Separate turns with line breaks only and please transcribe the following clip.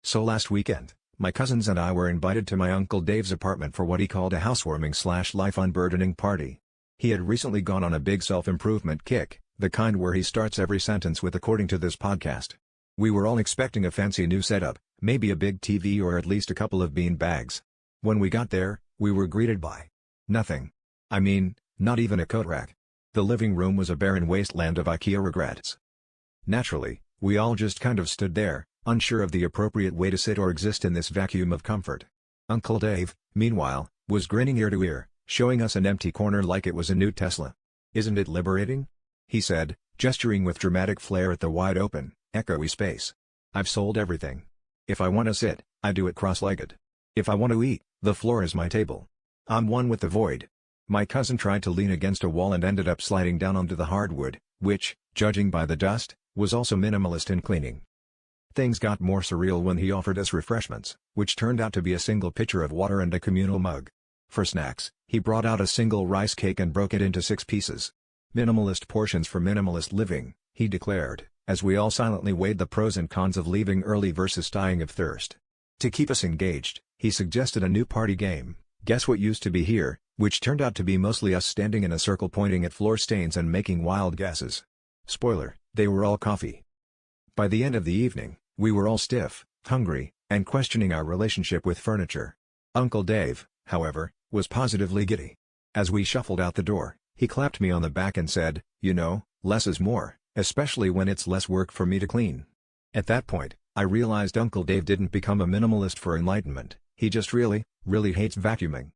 So last weekend, my cousins and I were invited to my Uncle Dave's apartment for what he called a housewarming/life unburdening party. He had recently gone on a big self-improvement kick, the kind where he starts every sentence with "according to this podcast." We were all expecting a fancy new setup, maybe a big TV or at least a couple of bean bags. When we got there, we were greeted by nothing. I mean, not even a coat rack. The living room was a barren wasteland of IKEA regrets. Naturally, we all just kind of stood there, unsure of the appropriate way to sit or exist in this vacuum of comfort. Uncle Dave, meanwhile, was grinning ear to ear, showing us an empty corner like it was a new Tesla. "Isn't it liberating?" he said, gesturing with dramatic flair at the wide-open, echoey space. "I've sold everything. If I want to sit, I do it cross-legged. If I want to eat, the floor is my table. I'm one with the void." My cousin tried to lean against a wall and ended up sliding down onto the hardwood, which, judging by the dust, was also minimalist in cleaning. Things got more surreal when he offered us refreshments, which turned out to be a single pitcher of water and a communal mug. For snacks, he brought out a single rice cake and broke it into 6 pieces. "Minimalist portions for minimalist living," he declared, as we all silently weighed the pros and cons of leaving early versus dying of thirst. To keep us engaged, he suggested a new party game, Guess What Used to Be Here, which turned out to be mostly us standing in a circle pointing at floor stains and making wild guesses. Spoiler, they were all coffee. By the end of the evening, we were all stiff, hungry, and questioning our relationship with furniture. Uncle Dave, however, was positively giddy. As we shuffled out the door, he clapped me on the back and said, "You know, less is more, especially when it's less work for me to clean." At that point, I realized Uncle Dave didn't become a minimalist for enlightenment, he just really, really hates vacuuming.